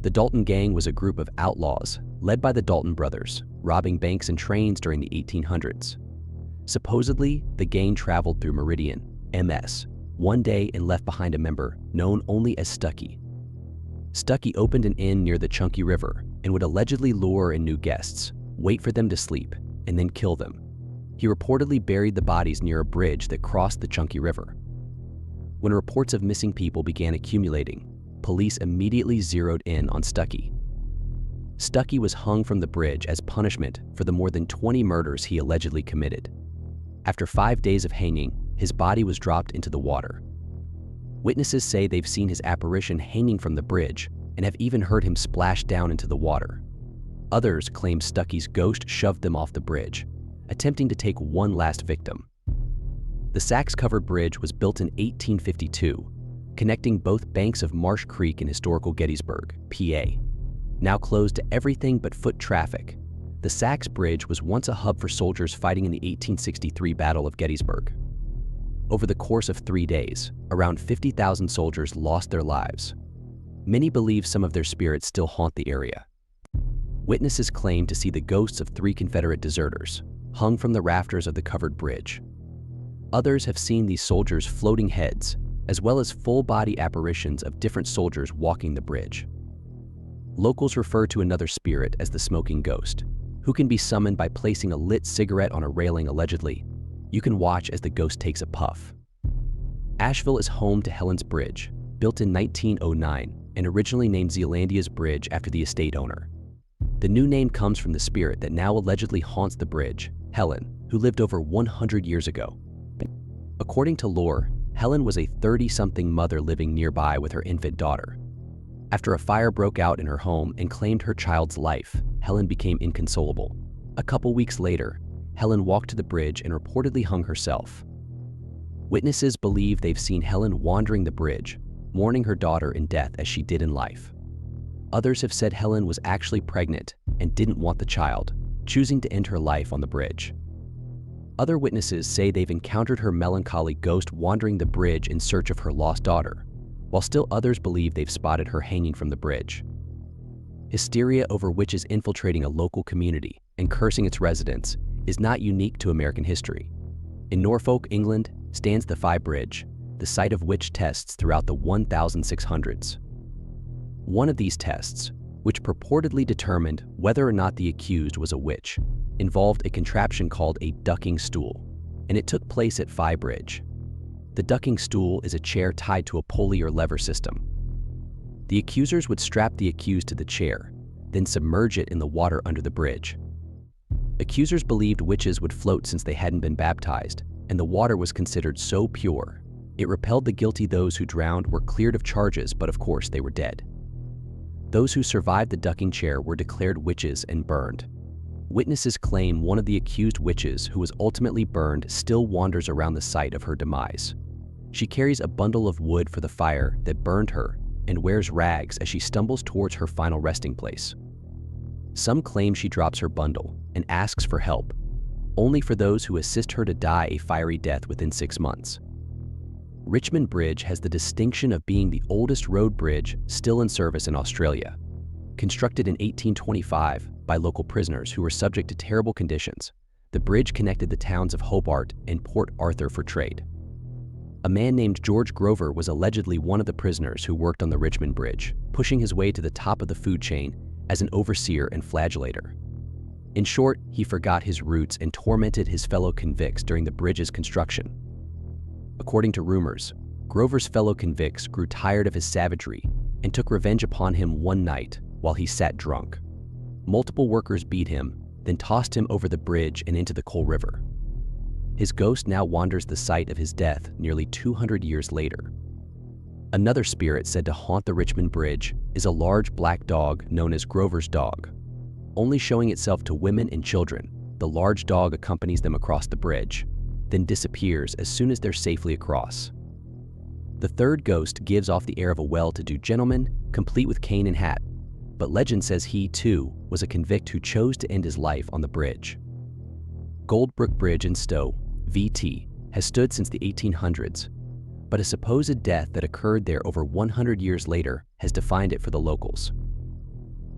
The Dalton Gang was a group of outlaws led by the Dalton brothers, robbing banks and trains during the 1800s. Supposedly, the gang traveled through Meridian, MS, one day and left behind a member known only as Stucky. Stucky opened an inn near the Chunky River and would allegedly lure in new guests, wait for them to sleep, and then kill them. He reportedly buried the bodies near a bridge that crossed the Chunky River. When reports of missing people began accumulating, police immediately zeroed in on Stucky. Stucky was hung from the bridge as punishment for the more than 20 murders he allegedly committed. After 5 days of hanging, his body was dropped into the water. Witnesses say they've seen his apparition hanging from the bridge and have even heard him splash down into the water. Others claim Stucky's ghost shoved them off the bridge, attempting to take one last victim. The Sachs-covered bridge was built in 1852, connecting both banks of Marsh Creek in historical Gettysburg, PA. Now closed to everything but foot traffic, the Sachs Bridge was once a hub for soldiers fighting in the 1863 Battle of Gettysburg. Over the course of 3 days, around 50,000 soldiers lost their lives. Many believe some of their spirits still haunt the area. Witnesses claim to see the ghosts of 3 Confederate deserters, hung from the rafters of the covered bridge. Others have seen these soldiers' floating heads, as well as full-body apparitions of different soldiers walking the bridge. Locals refer to another spirit as the smoking ghost, who can be summoned by placing a lit cigarette on a railing allegedly. You can watch as the ghost takes a puff. Asheville is home to Helen's Bridge, built in 1909 and originally named Zealandia's Bridge after the estate owner. The new name comes from the spirit that now allegedly haunts the bridge, Helen, who lived over 100 years ago. According to lore, Helen was a 30-something mother living nearby with her infant daughter. After a fire broke out in her home and claimed her child's life, Helen became inconsolable. A couple weeks later, Helen walked to the bridge and reportedly hung herself. Witnesses believe they've seen Helen wandering the bridge, mourning her daughter in death as she did in life. Others have said Helen was actually pregnant and didn't want the child, choosing to end her life on the bridge. Other witnesses say they've encountered her melancholy ghost wandering the bridge in search of her lost daughter, while still others believe they've spotted her hanging from the bridge. Hysteria over witches infiltrating a local community and cursing its residents is not unique to American history. In Norfolk, England, stands the Phi Bridge, the site of witch tests throughout the 1600s. One of these tests, which purportedly determined whether or not the accused was a witch, involved a contraption called a ducking stool, and it took place at Phi Bridge. The ducking stool is a chair tied to a pulley or lever system. The accusers would strap the accused to the chair, then submerge it in the water under the bridge. Accusers believed witches would float since they hadn't been baptized, and the water was considered so pure. It repelled the guilty. Those who drowned were cleared of charges, but of course they were dead. Those who survived the ducking chair were declared witches and burned. Witnesses claim one of the accused witches, who was ultimately burned, still wanders around the site of her demise. She carries a bundle of wood for the fire that burned her and wears rags as she stumbles towards her final resting place. Some claim she drops her bundle and asks for help, only for those who assist her to die a fiery death within 6 months. Richmond Bridge has the distinction of being the oldest road bridge still in service in Australia. Constructed in 1825 by local prisoners who were subject to terrible conditions, the bridge connected the towns of Hobart and Port Arthur for trade. A man named George Grover was allegedly one of the prisoners who worked on the Richmond Bridge, pushing his way to the top of the food chain as an overseer and flagellator. In short, he forgot his roots and tormented his fellow convicts during the bridge's construction. According to rumors, Grover's fellow convicts grew tired of his savagery and took revenge upon him one night while he sat drunk. Multiple workers beat him, then tossed him over the bridge and into the Coal River. His ghost now wanders the site of his death nearly 200 years later. Another spirit said to haunt the Richmond Bridge is a large black dog known as Grover's dog. Only showing itself to women and children, the large dog accompanies them across the bridge, then disappears as soon as they're safely across. The third ghost gives off the air of a well-to-do gentleman, complete with cane and hat, but legend says he, too, was a convict who chose to end his life on the bridge. Goldbrook Bridge in Stowe, VT, has stood since the 1800s, but a supposed death that occurred there over 100 years later has defined it for the locals.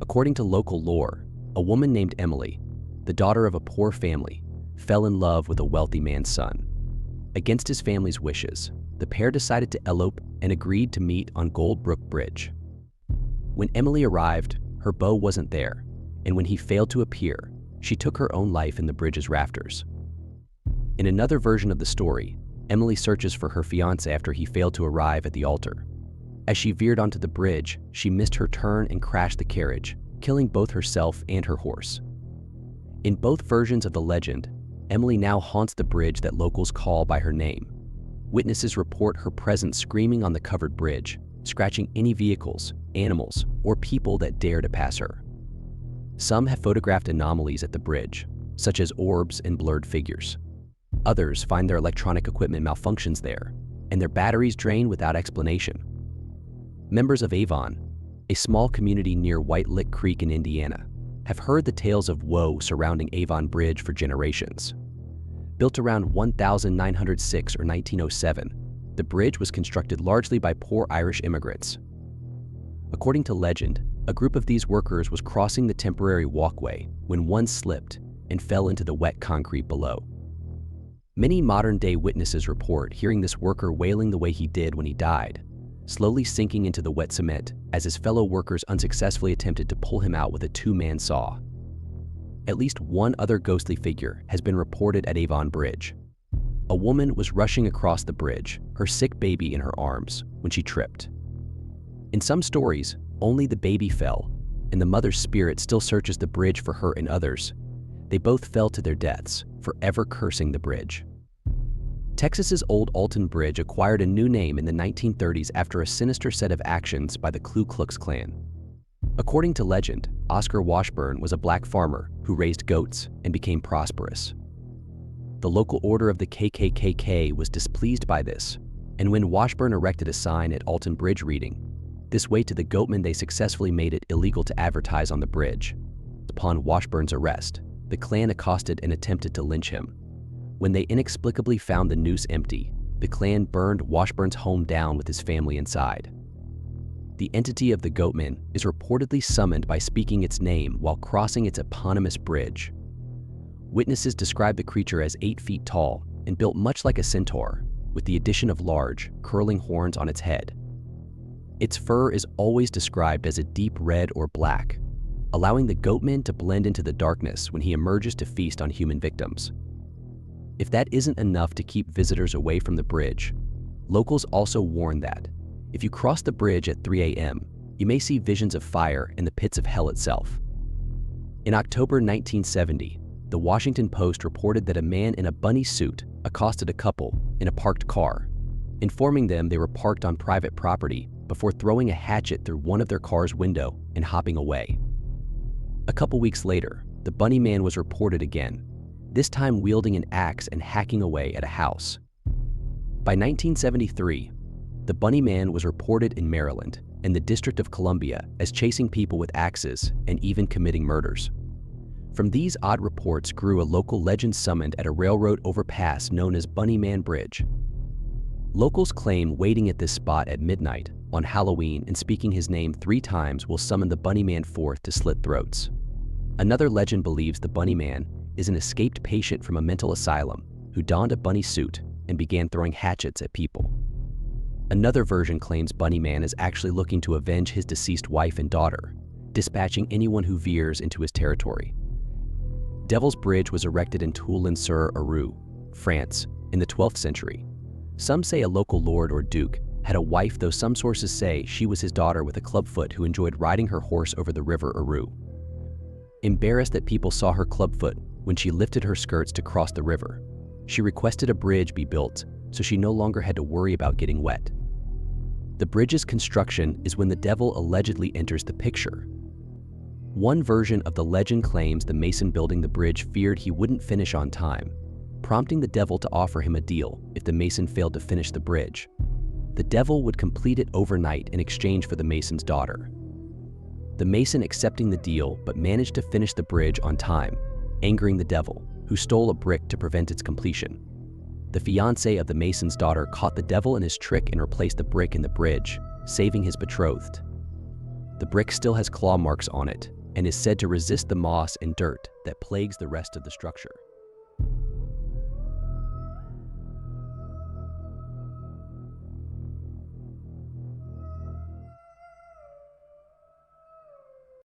According to local lore, a woman named Emily, the daughter of a poor family, fell in love with a wealthy man's son. Against his family's wishes, the pair decided to elope and agreed to meet on Goldbrook Bridge. When Emily arrived, her beau wasn't there, and when he failed to appear, she took her own life in the bridge's rafters. In another version of the story, Emily searches for her fiancé after he failed to arrive at the altar. As she veered onto the bridge, she missed her turn and crashed the carriage, killing both herself and her horse. In both versions of the legend, Emily now haunts the bridge that locals call by her name. Witnesses report her presence screaming on the covered bridge, scratching any vehicles, animals, or people that dare to pass her. Some have photographed anomalies at the bridge, such as orbs and blurred figures. Others find their electronic equipment malfunctions there, and their batteries drain without explanation. Members of Avon, a small community near White Lick Creek in Indiana, have heard the tales of woe surrounding Avon Bridge for generations. Built around 1906 or 1907, the bridge was constructed largely by poor Irish immigrants. According to legend, a group of these workers was crossing the temporary walkway when one slipped and fell into the wet concrete below. Many modern-day witnesses report hearing this worker wailing the way he did when he died, slowly sinking into the wet cement as his fellow workers unsuccessfully attempted to pull him out with a two-man saw. At least one other ghostly figure has been reported at Avon Bridge. A woman was rushing across the bridge, her sick baby in her arms, when she tripped. In some stories, only the baby fell, and the mother's spirit still searches the bridge for her and others. They both fell to their deaths, forever cursing the bridge. Texas's Old Alton Bridge acquired a new name in the 1930s after a sinister set of actions by the Ku Klux Klan. According to legend, Oscar Washburn was a black farmer who raised goats and became prosperous. The local order of the KKK was displeased by this, and when Washburn erected a sign at Alton Bridge reading, "This way to the goatmen," they successfully made it illegal to advertise on the bridge. Upon Washburn's arrest, the Klan accosted and attempted to lynch him. When they inexplicably found the noose empty, the Klan burned Washburn's home down with his family inside. The entity of the goatmen is reportedly summoned by speaking its name while crossing its eponymous bridge. Witnesses describe the creature as 8 feet tall and built much like a centaur, with the addition of large, curling horns on its head. Its fur is always described as a deep red or black, allowing the goatman to blend into the darkness when he emerges to feast on human victims. If that isn't enough to keep visitors away from the bridge, locals also warn that if you cross the bridge at 3 a.m., you may see visions of fire in the pits of hell itself. In October 1970, the Washington Post reported that a man in a bunny suit accosted a couple in a parked car, informing them they were parked on private property before throwing a hatchet through one of their car's window and hopping away. A couple weeks later, the bunny man was reported again, this time wielding an axe and hacking away at a house. By 1973, the bunny man was reported in Maryland and the District of Columbia as chasing people with axes and even committing murders. From these odd reports grew a local legend summoned at a railroad overpass known as Bunny Man Bridge. Locals claim waiting at this spot at midnight on Halloween and speaking his name 3 times will summon the bunny man forth to slit throats. Another legend believes the bunny man is an escaped patient from a mental asylum who donned a bunny suit and began throwing hatchets at people. Another version claims Bunny Man is actually looking to avenge his deceased wife and daughter, dispatching anyone who veers into his territory. Devil's Bridge was erected in Toulon-sur-Arroux, France, in the 12th century. Some say a local lord or duke had a wife, though some sources say she was his daughter with a clubfoot who enjoyed riding her horse over the river Arroux. Embarrassed that people saw her clubfoot when she lifted her skirts to cross the river, she requested a bridge be built so she no longer had to worry about getting wet. The bridge's construction is when the devil allegedly enters the picture. One version of the legend claims the mason building the bridge feared he wouldn't finish on time, prompting the devil to offer him a deal if the mason failed to finish the bridge. The devil would complete it overnight in exchange for the mason's daughter. The mason accepting the deal but managed to finish the bridge on time, angering the devil, who stole a brick to prevent its completion. The fiancé of the mason's daughter caught the devil in his trick and replaced the brick in the bridge, saving his betrothed. The brick still has claw marks on it and is said to resist the moss and dirt that plagues the rest of the structure.